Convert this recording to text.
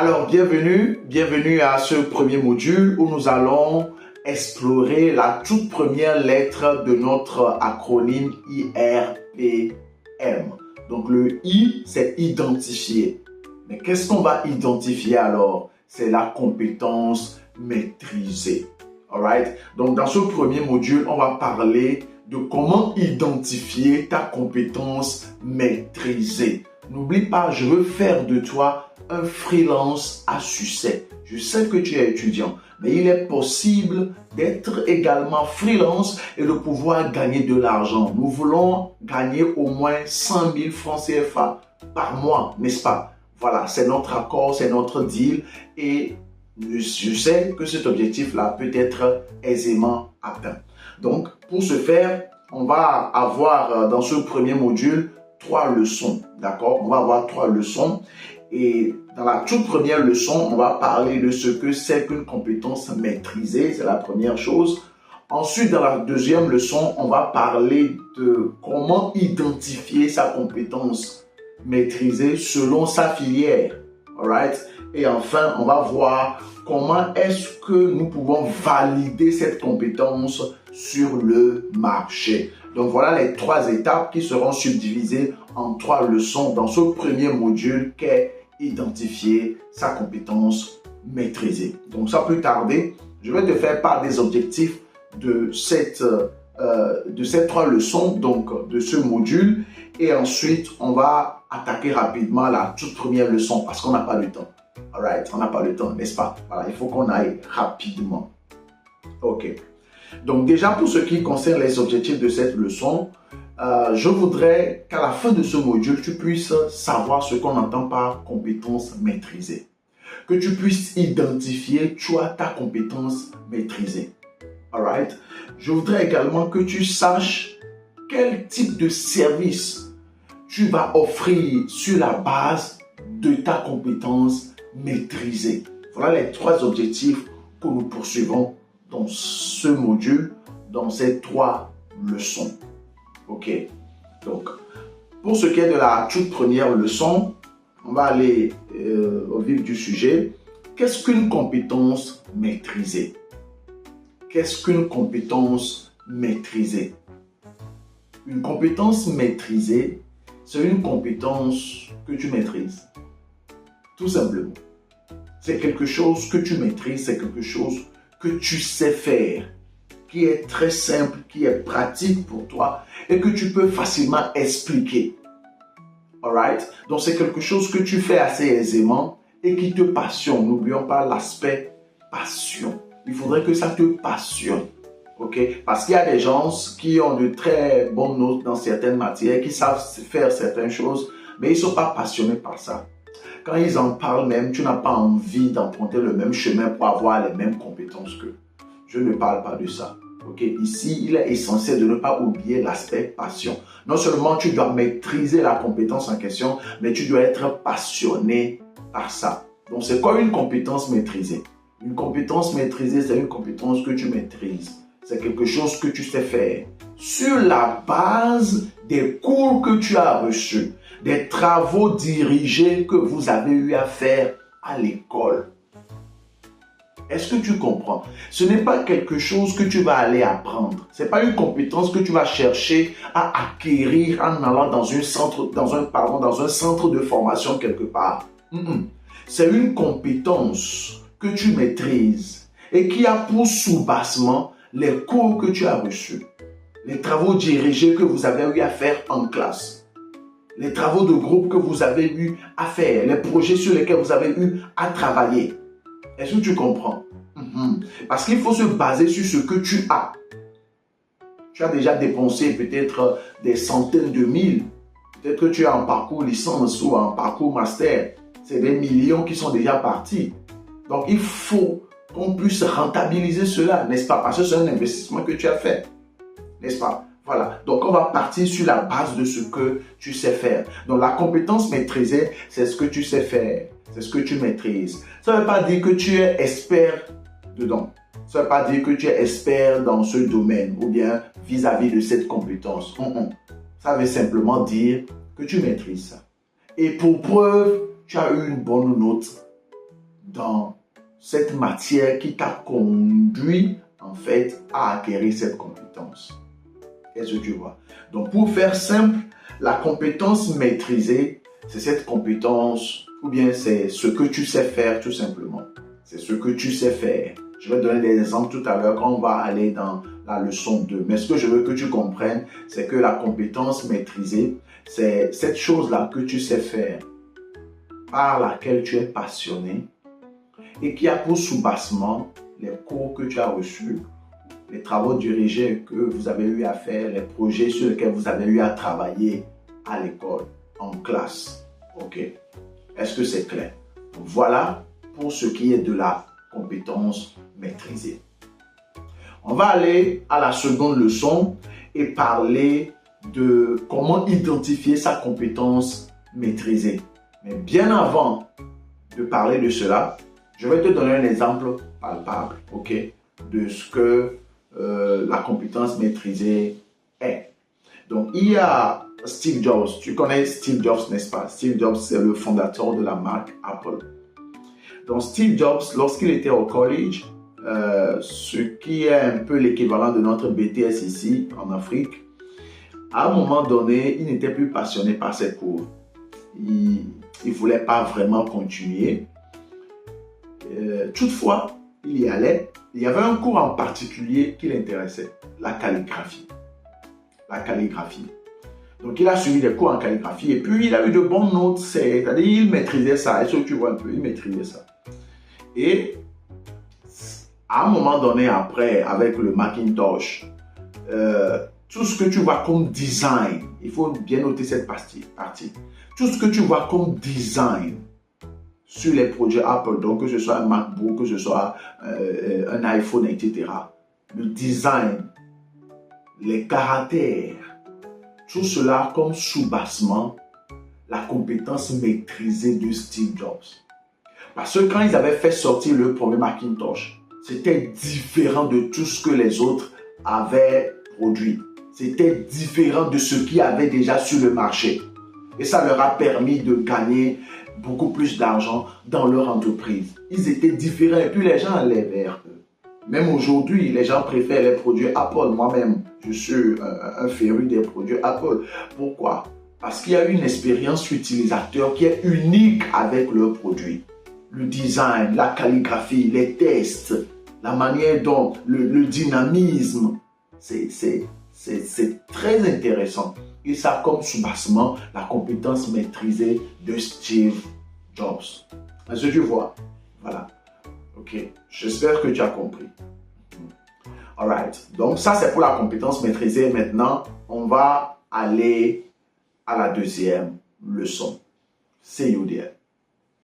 Alors, bienvenue à ce premier module où nous allons explorer la toute première lettre de notre acronyme IRPM. Donc, le I, c'est identifier. Mais qu'est-ce qu'on va identifier alors? C'est la compétence maîtrisée. Alright? Donc, dans ce premier module, on va parler de comment identifier ta compétence maîtrisée. N'oublie pas, je veux faire de toi un freelance à succès. Je sais que tu es étudiant, mais il est possible d'être également freelance et de pouvoir gagner de l'argent. Nous voulons gagner au moins 100 000 francs CFA par mois, n'est-ce pas? Voilà, c'est notre accord, c'est notre deal et je sais que cet objectif-là peut être aisément atteint. Donc, pour ce faire, on va avoir dans ce premier module 3 leçons, d'accord? On va avoir 3 leçons et dans la toute première leçon, on va parler de ce que c'est qu'une compétence maîtrisée, c'est la première chose. Ensuite, dans la deuxième leçon, on va parler de comment identifier sa compétence maîtrisée selon sa filière, alright? Et enfin, on va voir comment est-ce que nous pouvons valider cette compétence sur le marché. Donc voilà les 3 étapes qui seront subdivisées en 3 leçons dans ce premier module qu'est identifier sa compétence maîtrisée. Donc sans plus tarder, je vais te faire part des objectifs de ces 3 leçons, donc de ce module. Et ensuite, on va attaquer rapidement la toute première leçon parce qu'on n'a pas le temps. Alright, on n'a pas le temps, n'est-ce pas? Voilà, il faut qu'on aille rapidement. Ok. Donc déjà, pour ce qui concerne les objectifs de cette leçon, je voudrais qu'à la fin de ce module, tu puisses savoir ce qu'on entend par compétence maîtrisée. Que tu puisses identifier, tu as ta compétence maîtrisée. Alright? Je voudrais également que tu saches quel type de service tu vas offrir sur la base de ta compétence maîtrisée. Voilà les 3 objectifs que nous poursuivons dans ce module, dans ces 3 leçons. Ok, donc pour ce qui est de la toute première leçon, on va aller au vif du sujet. Qu'est-ce qu'une compétence maîtrisée? Qu'est-ce qu'une compétence maîtrisée? Une compétence maîtrisée, c'est une compétence que tu maîtrises. Tout simplement. C'est quelque chose que tu maîtrises, c'est quelque chose que tu sais faire, qui est très simple, qui est pratique pour toi et que tu peux facilement expliquer. Alright? Donc, c'est quelque chose que tu fais assez aisément et qui te passionne. N'oublions pas l'aspect passion. Il faudrait que ça te passionne. Ok? Parce qu'il y a des gens qui ont de très bonnes notes dans certaines matières, qui savent faire certaines choses, mais ils ne sont pas passionnés par ça. Quand ils en parlent même, tu n'as pas envie d'emprunter le même chemin pour avoir les mêmes compétences qu'eux. Je ne parle pas de ça. Okay? Ici, il est essentiel de ne pas oublier l'aspect passion. Non seulement tu dois maîtriser la compétence en question, mais tu dois être passionné par ça. Donc, c'est quoi une compétence maîtrisée? Une compétence maîtrisée, c'est une compétence que tu maîtrises. C'est quelque chose que tu sais faire. Sur la base des cours que tu as reçus, des travaux dirigés que vous avez eu à faire à l'école. Est-ce que tu comprends? Ce n'est pas quelque chose que tu vas aller apprendre. Ce n'est pas une compétence que tu vas chercher à acquérir en allant dans un centre de formation quelque part. C'est une compétence que tu maîtrises et qui a pour sous-bassement les cours que tu as reçus, les travaux dirigés que vous avez eu à faire en classe, les travaux de groupe que vous avez eu à faire, les projets sur lesquels vous avez eu à travailler. Est-ce que tu comprends? Parce qu'il faut se baser sur ce que tu as. Tu as déjà dépensé peut-être des centaines de mille. Peut-être que tu es en parcours licence ou en parcours master. C'est des millions qui sont déjà partis. Donc, il faut qu'on puisse rentabiliser cela, n'est-ce pas? Parce que c'est un investissement que tu as fait. N'est-ce pas? Voilà. Donc, on va partir sur la base de ce que tu sais faire. Donc, la compétence maîtrisée, c'est ce que tu sais faire. C'est ce que tu maîtrises. Ça ne veut pas dire que tu es expert dedans. Ça ne veut pas dire que tu es expert dans ce domaine ou bien vis-à-vis de cette compétence. Ça veut simplement dire que tu maîtrises ça. Et pour preuve, tu as eu une bonne note dans cette matière qui t'a conduit en fait à acquérir cette compétence. Qu'est-ce que tu vois? Donc pour faire simple, la compétence maîtrisée, c'est cette compétence ou bien c'est ce que tu sais faire tout simplement. C'est ce que tu sais faire. Je vais donner des exemples tout à l'heure quand on va aller dans la leçon 2. Mais ce que je veux que tu comprennes, c'est que la compétence maîtrisée, c'est cette chose-là que tu sais faire, par laquelle tu es passionné et qui a pour sous-bassement les cours que tu as reçus, les travaux dirigés que vous avez eu à faire, les projets sur lesquels vous avez eu à travailler à l'école, en classe. Ok? Est-ce que c'est clair? Voilà pour ce qui est de la compétence maîtrisée. On va aller à la seconde leçon et parler de comment identifier sa compétence maîtrisée. Mais bien avant de parler de cela, je vais te donner un exemple palpable, ok, de ce que la compétence maîtrisée est. Donc, il y a Steve Jobs. Tu connais Steve Jobs, n'est-ce pas? Steve Jobs, c'est le fondateur de la marque Apple. Donc, Steve Jobs, lorsqu'il était au college, ce qui est un peu l'équivalent de notre BTS ici en Afrique, à un moment donné, il n'était plus passionné par ses cours. Il ne voulait pas vraiment continuer. Toutefois, il y allait. Il y avait un cours en particulier qui l'intéressait, la calligraphie. La calligraphie. Donc, il a suivi des cours en calligraphie et puis il a eu de bonnes notes. C'est-à-dire, il maîtrisait ça. Est-ce que tu vois un peu? Il maîtrisait ça. Et à un moment donné, après, avec le Macintosh, tout ce que tu vois comme design, il faut bien noter cette partie. Tout ce que tu vois comme design sur les produits Apple, donc que ce soit un MacBook, que ce soit un iPhone, etc. Le design, les caractères, tout cela comme sous-bassement, la compétence maîtrisée de Steve Jobs. Parce que quand ils avaient fait sortir le premier Macintosh, c'était différent de tout ce que les autres avaient produit. C'était différent de ce qu'il y avait déjà sur le marché. Et ça leur a permis de gagner beaucoup plus d'argent dans leur entreprise. Ils étaient différents et puis les gens allaient vers eux. Même aujourd'hui, les gens préfèrent les produits Apple. Moi-même, je suis un féru des produits Apple. Pourquoi? Parce qu'il y a une expérience utilisateur qui est unique avec leurs produits. Le design, la calligraphie, les tests, la manière dont le dynamisme, c'est très intéressant. Et ça comme sous-bassement la compétence maîtrisée de Steve Jobs. Est-ce que tu vois? Voilà. Ok. J'espère que tu as compris. Alright. Donc ça c'est pour la compétence maîtrisée. Maintenant, on va aller à la deuxième leçon. See you there.